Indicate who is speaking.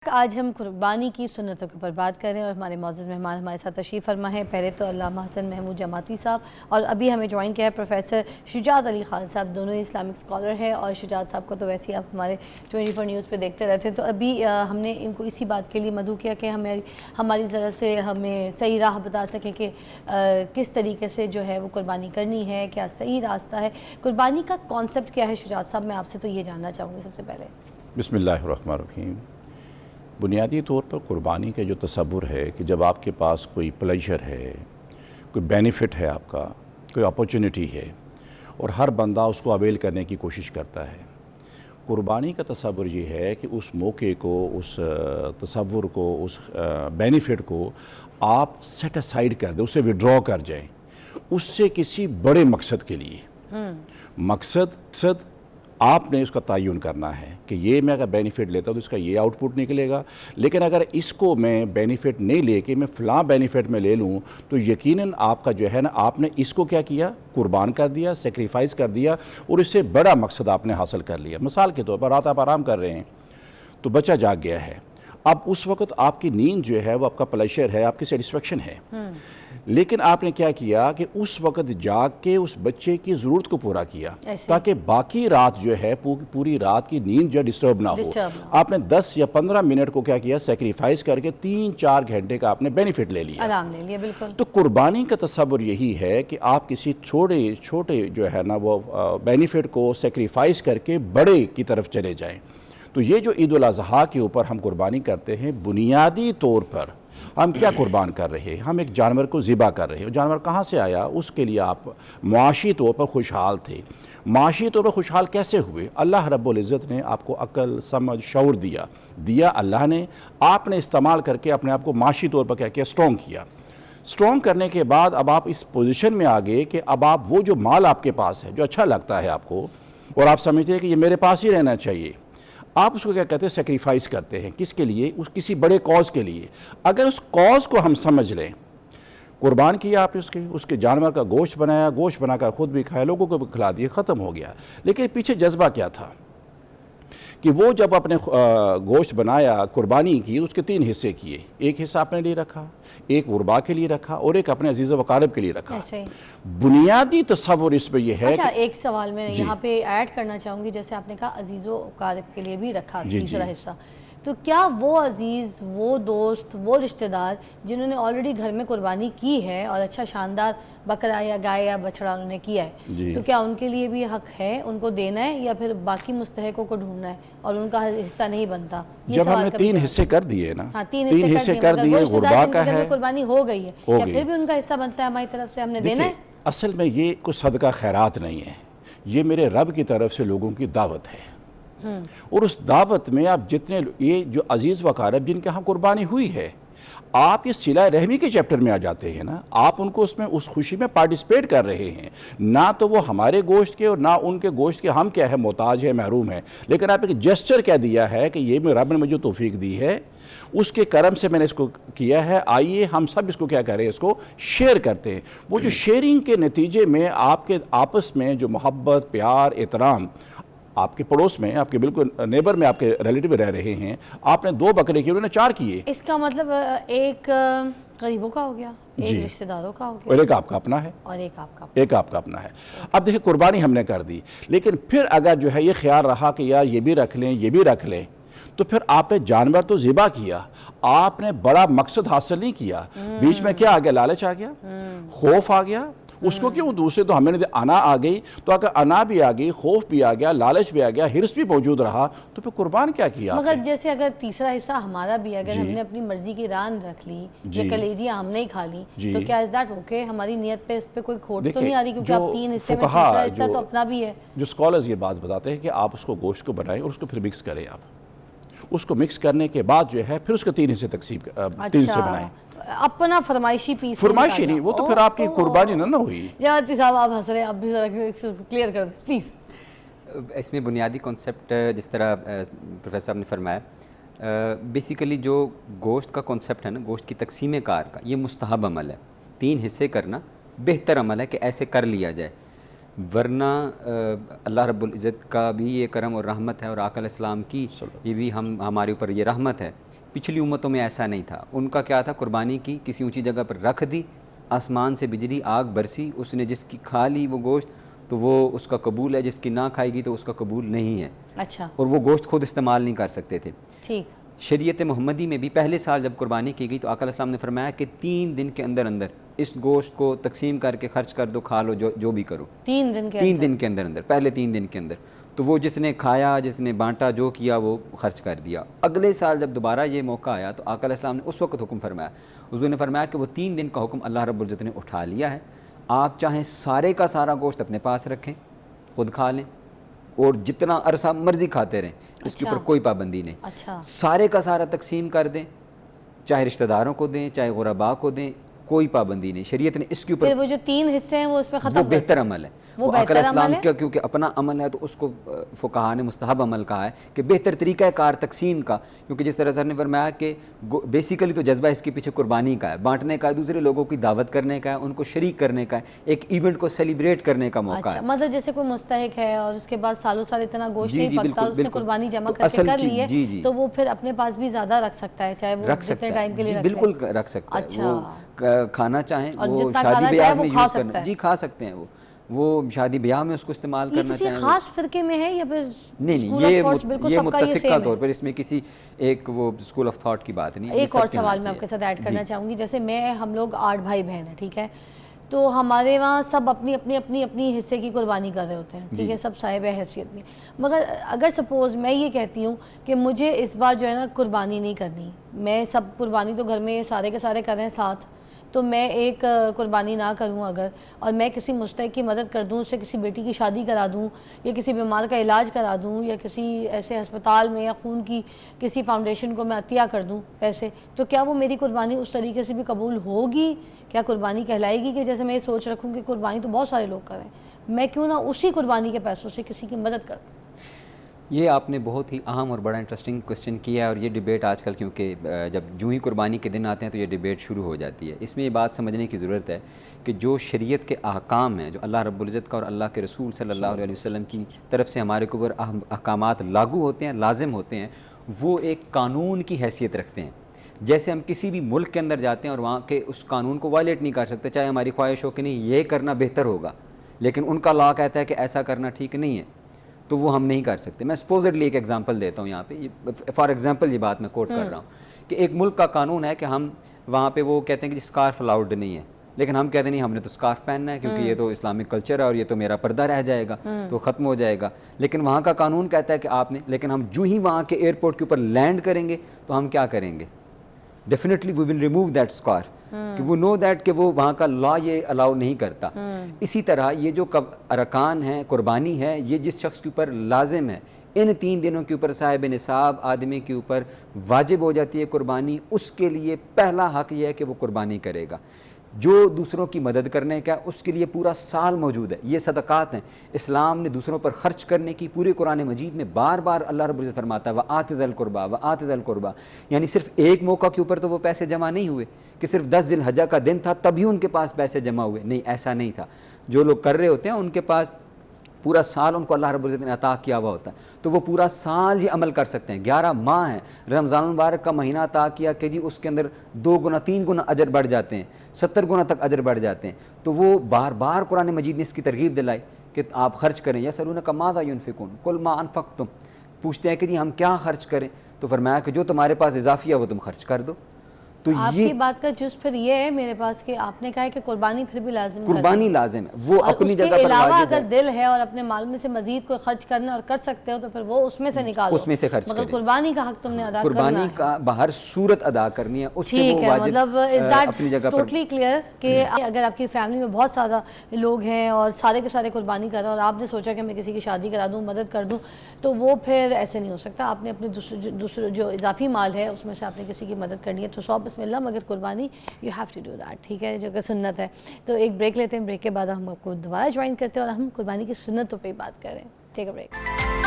Speaker 1: آج ہم قربانی کی سنتوں کے اوپر بات کر رہے ہیں اور ہمارے معزز مہمان ہمارے ساتھ تشریف فرما ہیں۔ پہلے تو علامہ حسن محمود جماعتی صاحب اور ابھی ہمیں جوائن کیا ہے پروفیسر شجاعت علی خان صاحب، دونوں ہی اسلامک اسکالر ہیں اور شجاعت صاحب کو تو ویسے ہی آپ ہمارے 24 نیوز پہ دیکھتے رہتے ہیں۔ تو ابھی ہم نے ان کو اسی بات کے لیے مدعو کیا کہ ہماری ذرا سے ہمیں صحیح راہ بتا سکیں کہ کس طریقے سے جو ہے وہ قربانی کرنی ہے، کیا صحیح راستہ ہے، قربانی کا کانسیپٹ کیا ہے۔ شجاعت صاحب، میں آپ سے تو یہ جاننا چاہوں گی سب سے پہلے۔
Speaker 2: بسم اللہ الرحمن الرحیم۔ بنیادی طور پر قربانی کا جو تصور ہے کہ جب آپ کے پاس کوئی پلیجر ہے، کوئی بینیفٹ ہے، آپ کا کوئی اپورچونٹی ہے اور ہر بندہ اس کو اویل کرنے کی کوشش کرتا ہے۔ قربانی کا تصور یہ ہے کہ اس موقع کو، اس تصور کو، اس بینیفٹ کو آپ سیٹ اسائیڈ کر دیں، اسے وڈرا کر جائیں، اس سے کسی بڑے مقصد کے لیے۔ مقصد آپ نے اس کا تعین کرنا ہے کہ یہ میں اگر بینیفٹ لیتا ہوں تو اس کا یہ آؤٹ پٹ نکلے گا، لیکن اگر اس کو میں بینیفٹ نہیں لے کے میں فلاں بینیفٹ میں لے لوں تو یقیناً آپ کا جو ہے نا، آپ نے اس کو کیا کیا، قربان کر دیا، سیکریفائز کر دیا اور اس سے بڑا مقصد آپ نے حاصل کر لیا۔ مثال کے طور پر رات آپ آرام کر رہے ہیں تو بچہ جاگ گیا ہے، اب اس وقت آپ کی نیند جو ہے وہ آپ کا پلیشر ہے، آپ کی سیٹسفیکشن ہے، لیکن آپ نے کیا کیا کہ اس وقت جاگ کے اس بچے کی ضرورت کو پورا کیا تاکہ باقی رات جو ہے پوری رات کی نیند جو ڈسٹرب نہ ہو۔ آپ نے 10 یا 15 منٹ کو کیا سیکریفائز کر کے 3-4 گھنٹے کا آپ نے بینیفٹ لے لیا،
Speaker 1: آرام لے لیا۔ بالکل۔
Speaker 2: تو قربانی کا تصور یہی ہے کہ آپ کسی چھوٹے جو ہے نا وہ بینیفٹ کو سیکریفائز کر کے بڑے کی طرف چلے جائیں۔ تو یہ جو عید الاضحیٰ کے اوپر ہم قربانی کرتے ہیں، بنیادی طور پر ہم کیا قربان کر رہے ہیں؟ ہم ایک جانور کو ذبح کر رہے ہیں۔ جانور کہاں سے آیا؟ اس کے لیے آپ معاشی طور پر خوشحال تھے۔ معاشی طور پر خوشحال کیسے ہوئے؟ اللہ رب العزت نے آپ کو عقل، سمجھ، شعور دیا اللہ نے، آپ نے استعمال کر کے اپنے آپ کو معاشی طور پر کیا کیا، اسٹرونگ کیا۔ اسٹرونگ کرنے کے بعد اب آپ اس پوزیشن میں آگئے کہ اب آپ وہ جو مال آپ کے پاس ہے، جو اچھا لگتا ہے آپ کو اور آپ سمجھتے ہیں کہ یہ میرے پاس ہی رہنا چاہیے، آپ اس کو کیا کہتے ہیں، سیکریفائز کرتے ہیں۔ کس کے لیے؟ کسی بڑے کاز کے لیے۔ اگر اس کاز کو ہم سمجھ لیں، قربان کیا آپ نے، اس کے جانور کا گوشت بنایا، گوشت بنا کر خود بھی کھایا، لوگوں کو بھی کھلا دیا، ختم ہو گیا، لیکن پیچھے جذبہ کیا تھا کہ وہ جب اپنے گوشت بنایا، قربانی کی، اس کے 3 حصے کیے۔ ایک حصہ اپنے لیے رکھا، ایک غربا کے لیے رکھا اور ایک اپنے عزیز و اقارب کے لیے رکھا۔ بنیادی تصور اس میں یہ ہے۔
Speaker 1: اچھا، ایک سوال میں یہاں پہ ایڈ کرنا چاہوں گی، جیسے آپ نے کہا عزیز و اقارب کے لیے بھی رکھا تیسرا حصہ، تو کیا وہ عزیز، وہ دوست، وہ رشتہ دار جنہوں نے آلریڈی گھر میں قربانی کی ہے اور اچھا شاندار بکرا یا گائے یا بچڑا انہوں نے کیا ہے، تو کیا ان کے لیے بھی حق ہے ان کو دینا ہے یا پھر باقی مستحقوں کو ڈھونڈنا ہے اور ان کا حصہ نہیں بنتا؟
Speaker 2: جب ہم نے 3 حصے کر دیے نا،
Speaker 1: ہاں 3 حصے کر دیے،
Speaker 2: غربا کا ہے،
Speaker 1: قربانی ہو گئی ہے، کیا پھر بھی ان کا حصہ بنتا ہے ہماری طرف سے، ہم نے دینا ہے؟
Speaker 2: اصل میں یہ کوئی صدقہ خیرات نہیں ہے، یہ میرے رب کی طرف سے لوگوں کی دعوت ہے، اور اس دعوت میں آپ جتنے یہ جو عزیز و اقارب جن کے ہاں قربانی ہوئی ہے، آپ یہ صلہ رحمی کے چیپٹر میں آ جاتے ہیں نا، آپ ان کو اس میں اس خوشی میں پارٹیسپیٹ کر رہے ہیں، نہ تو وہ ہمارے گوشت کے اور نہ ان کے گوشت کے ہم کیا ہے، محتاج ہے، محروم ہے، لیکن آپ ایک جسچر کیا دیا ہے کہ یہ میں رب نے مجھے توفیق دی ہے، اس کے کرم سے میں نے اس کو کیا ہے، آئیے ہم سب اس کو کیا کریں، اس کو شیئر کرتے ہیں۔ وہ جو شیئرنگ کے نتیجے میں آپ کے آپس میں جو محبت، پیار، احترام، آپ کے پڑوس میں، آپ کے بالکل نیبر میں آپ کے ریلیٹیو رہ رہے ہیں، آپ نے 2 بکرے کیے، انہوں نے 4 کیے،
Speaker 1: اس کا مطلب ایک غریبوں کا ہو گیا، ایک رشتہ داروں کا ہو گیا،
Speaker 2: اور ایک آپ کا اپنا ہے،
Speaker 1: اور ایک آپ کا
Speaker 2: اپنا ہے۔ اب دیکھیں قربانی ہم نے کر دی، لیکن پھر اگر جو ہے یہ خیال رہا کہ یار یہ بھی رکھ لیں، یہ بھی رکھ لیں، تو پھر آپ نے جانور تو ذبح کیا، آپ نے بڑا مقصد حاصل نہیں کیا، بیچ میں کیا آ گیا؟ لالچ آ گیا، خوف آ گیا، اس کو کیوں دوسرے تو ہمیں نے انا آ گئی، تو اگر انا بھی آ گئی، خوف بھی آ گیا، لالچ بھی آ گیا، حرص بھی موجود رہا، تو پھر قربان کیا کیا؟
Speaker 1: مگر جیسے اگر تیسرا حصہ ہمارا بھی، اگر ہم نے اپنی مرضی کی ران رکھ لی یا کلیجیاں ہم نے ہی کھا لی، تو کیا از دیٹ اوکے؟ ہماری نیت پہ اس پہ کوئی کھوٹ تو نہیں آ رہی؟ کیونکہ آپ 3 حصے میں تیسرا حصہ تو اپنا بھی ہے۔
Speaker 2: جو اسکالرز یہ بات بتاتے ہیں کہ آپ اس کو گوشت کو بنائیں اور اس کو پھر مکس کریں، آپ اس کو مکس کرنے کے بعد جو ہے پھر اس کے 3 حصے تقسیم 3 حصے بنائیں۔
Speaker 1: اپنا فرمائشی پیس،
Speaker 2: فرمائشی نہیں، وہ تو پھر آپ کی قربانی نہ ہوئی۔
Speaker 1: جماعتی صاحب آپ ہنس رہے ہیں، آپ بھی ذرا کلیئر کر دیں پلیز۔
Speaker 3: اس میں بنیادی کانسیپٹ جس طرح پروفیسر صاحب نے فرمایا، بیسیکلی جو گوشت کا کانسیپٹ ہے نا، گوشت کی تقسیم کار کا، یہ مستحب عمل ہے، 3 حصے کرنا بہتر عمل ہے کہ ایسے کر لیا جائے، ورنہ اللہ رب العزت کا بھی یہ کرم اور رحمت ہے، اور آقا علیہ السلام کی یہ بھی ہمارے اوپر یہ رحمت ہے پچھلی امتوں میں ایسا نہیں تھا. ان کا کیا تھا, قربانی کی, کسی اونچی جگہ پر رکھ دی, آسمان سے بجلی آگ برسی, اس نے جس کی کھا لی وہ گوشت تو وہ اس کا قبول ہے, جس کی نہ کھائے گی تو اس کا قبول نہیں ہے.
Speaker 1: اچھا.
Speaker 3: اور وہ گوشت خود استعمال نہیں کر سکتے تھے.
Speaker 1: ٹھیک.
Speaker 3: شریعت محمدی میں بھی پہلے سال جب قربانی کی گئی تو آقا علیہ السلام نے فرمایا کہ 3 دن کے اندر اندر اس گوشت کو تقسیم کر کے خرچ کر دو, کھا لو, جو بھی کرو.
Speaker 1: 3 دن کے
Speaker 3: 3 دن کے اندر اندر, پہلے 3 دن کے اندر. تو وہ جس نے کھایا, جس نے بانٹا, جو کیا وہ خرچ کر دیا. اگلے سال جب دوبارہ یہ موقع آیا تو آقا علیہ السلام نے اس وقت حکم فرمایا, حضور نے فرمایا کہ وہ 3 دن کا حکم اللہ رب العزت نے اٹھا لیا ہے. آپ چاہیں سارے کا سارا گوشت اپنے پاس رکھیں, خود کھا لیں اور جتنا عرصہ مرضی کھاتے رہیں, اس کے اوپر کوئی پابندی نہیں.
Speaker 1: اچھا.
Speaker 3: سارے کا سارا تقسیم کر دیں, چاہے رشتہ داروں کو دیں, چاہے غرباء کو دیں, کوئی پابندی نہیں. شریعت نے اس کے اوپر
Speaker 1: وہ جو 3 حصے ہیں وہ اس پہ ختم,
Speaker 3: وہ بہتر عمل ہے. وہ آقا علیہ السلام
Speaker 1: ہے
Speaker 3: کیونکہ اپنا عمل ہے تو اس کو فقہاء نے مستحب عمل کہا ہے کہ بہتر طریقہ کار تقسیم کا. کیونکہ جس طرح سر نے فرمایا کہ بیسیکلی تو جذبہ اس کے پیچھے قربانی کا ہے, بانٹنے کا ہے, دوسرے لوگوں کی دعوت کرنے کا ہے, ان کو شریک کرنے کا ہے, ایک ایونٹ کو سیلیبریٹ کرنے کا موقع ہے.
Speaker 1: مطلب جیسے کوئی مستحق ہے اور اس کے بعد سالوں سال اتنا گوشت نہیں پکتا اور اس نے قربانی جمع کر کے کر لی ہے تو وہ پھر اپنے پاس بھی زیادہ رکھ سکتا ہے, چاہے وہ جتنے ٹائم کے لیے رکھے.
Speaker 3: بالکل رکھ سکتا ہے. وہ کھانا چاہیں وہ شادی بیاہ میں یوز کرنا, جی کھا سکتے ہیں, وہ شادی بیاہ میں اس کو استعمال کرنا چاہیں.
Speaker 1: کسی خاص فرقے میں ہے یا پھر
Speaker 3: نہیں, یہ متفق کا طور پر, اس میں کسی ایک وہ اسکول آف تھاٹ کی بات نہیں.
Speaker 1: ایک اور سوال میں آپ کے ساتھ ایڈ کرنا چاہوں گی. جیسے ہم لوگ 8 بھائی بہن ہیں, ٹھیک ہے, تو ہمارے وہاں سب اپنی حصے کی قربانی کر رہے ہوتے ہیں, ٹھیک ہے, سب صاحب حیثیت میں. مگر اگر سپوز میں یہ کہتی ہوں کہ مجھے اس بار جو ہے نا قربانی نہیں کرنی, میں سب قربانی تو گھر میں سارے کے سارے کر رہے ہیں ساتھ, تو میں ایک قربانی نہ کروں اگر, اور میں کسی مستحق کی مدد کر دوں, اس سے کسی بیٹی کی شادی کرا دوں, یا کسی بیمار کا علاج کرا دوں, یا کسی ایسے ہسپتال میں یا خون کی کسی فاؤنڈیشن کو میں عطیہ کر دوں پیسے, تو کیا وہ میری قربانی اس طریقے سے بھی قبول ہوگی؟ کیا قربانی کہلائے گی؟ کہ جیسے میں یہ سوچ رکھوں کہ قربانی تو بہت سارے لوگ کر رہے ہیں, میں کیوں نہ اسی قربانی کے پیسوں سے کسی کی مدد کر دوں؟
Speaker 3: یہ آپ نے بہت ہی اہم اور بڑا انٹرسٹنگ کوسچن کیا ہے, اور یہ ڈیبیٹ آج کل کیونکہ جب جو ہی قربانی کے دن آتے ہیں تو یہ ڈیبیٹ شروع ہو جاتی ہے. اس میں یہ بات سمجھنے کی ضرورت ہے کہ جو شریعت کے احکام ہیں, جو اللہ رب العزت کا اور اللہ کے رسول صلی اللہ علیہ وسلم کی طرف سے ہمارے اوپر احکامات لاگو ہوتے ہیں, لازم ہوتے ہیں, وہ ایک قانون کی حیثیت رکھتے ہیں. جیسے ہم کسی بھی ملک کے اندر جاتے ہیں اور وہاں کے اس قانون کو وائلیٹ نہیں کر سکتے, چاہے ہماری خواہش ہو کہ نہیں یہ کرنا بہتر ہوگا, لیکن ان کا لا کہتا ہے کہ ایسا کرنا ٹھیک نہیں ہے, تو وہ ہم نہیں کر سکتے. میں سپوزڈلی ایک ایگزامپل دیتا ہوں یہاں پہ, فار ایگزامپل یہ بات میں کوٹ کر رہا ہوں کہ ایک ملک کا قانون ہے کہ ہم وہاں پہ وہ کہتے ہیں کہ اسکارف الاؤڈ نہیں ہے, لیکن ہم کہتے ہیں نہیں ہم نے تو اسکارف پہننا ہے کیونکہ یہ تو اسلامک کلچر ہے اور یہ تو میرا پردہ رہ جائے گا تو ختم ہو جائے گا. لیکن وہاں کا قانون کہتا ہے کہ آپ نے, لیکن ہم جو ہی وہاں کے ایئرپورٹ کے اوپر لینڈ کریں گے تو ہم کیا کریں گے, definitely we will remove that scarf, کہ وہ نو دیٹ کہ وہ وہاں کا لا یہ الاؤ نہیں کرتا. اسی طرح یہ جو ارکان ہیں, قربانی ہے, یہ جس شخص کے اوپر لازم ہے, ان 3 دنوں کے اوپر صاحب نصاب آدمی کے اوپر واجب ہو جاتی ہے قربانی, اس کے لیے پہلا حق یہ ہے کہ وہ قربانی کرے گا. جو دوسروں کی مدد کرنے کا اس کے لیے پورا سال موجود ہے. یہ صدقات ہیں, اسلام نے دوسروں پر خرچ کرنے کی پورے قرآن مجید میں بار بار اللہ رب العزت فرماتا ہے وَآتِ ذَا الْقُرْبَى وَآتِ ذَا الْقُرْبَى, یعنی صرف ایک موقع کے اوپر تو وہ پیسے جمع نہیں ہوئے کہ صرف 10 ذی الحجہ کا دن تھا تبھی ان کے پاس پیسے جمع ہوئے, نہیں, ایسا نہیں تھا. جو لوگ کر رہے ہوتے ہیں ان کے پاس پورا سال ان کو اللہ رب العزت نے عطا کیا ہوا ہوتا ہے, تو وہ پورا سال یہ عمل کر سکتے ہیں. 11 ماہ ہیں, رمضان المبارک کا مہینہ عطا کیا کہ جی اس کے اندر 2 گنا 3 گنا اجر بڑھ جاتے ہیں, 70 گنا تک اجر بڑھ جاتے ہیں. تو وہ بار بار قرآن مجید نے اس کی ترغیب دلائی کہ آپ خرچ کریں. یسألونک ماذا ينفقون قل ما انفقتم, پوچھتے ہیں کہ جی ہم کیا خرچ کریں, تو فرمایا کہ جو تمہارے پاس اضافی ہے وہ تم خرچ کر دو. تو
Speaker 1: آپ کی بات کا جز پھر یہ ہے میرے پاس کہ آپ نے کہا ہے کہ قربانی پھر بھی لازم,
Speaker 3: قربانی لازم ہے, وہ اپنی جگہ پر
Speaker 1: واجب ہے. علاوہ
Speaker 3: اگر
Speaker 1: دل ہے اور اپنے مال میں سے مزید کوئی خرچ کرنا اور کر سکتے ہو تو پھر وہ اس میں سے نکالو,
Speaker 3: اس میں سے خرچ
Speaker 1: مگر قربانی کا حق تم نے ادا کرنا ہے,
Speaker 3: قربانی کا باہر صورت ادا کرنی ہے, اس سے وہ واجب اپنی جگہ پر.
Speaker 1: ٹوٹلی کلیئر کہ اگر آپ کی فیملی میں بہت زیادہ لوگ ہیں اور سارے کے سارے قربانی کر رہے ہیں اور آپ نے سوچا کہ میں کسی کی شادی کرا دوں, مدد کر دوں, تو وہ پھر ایسے نہیں ہو سکتا. آپ نے اپنے دوسرے جو اضافی مال ہے اس میں سے آپ نے کسی کی مدد کرنی ہے تو 100 بسم اللہ, مگر قربانی you have to do that, ٹھیک ہے, جو کہ سنت ہے. تو ایک بریک لیتے ہیں, بریک کے بعد ہم آپ کو دوبارہ جوائن کرتے ہیں اور ہم قربانی کی سنتوں پہ بات کریں. ٹیک اے بریک.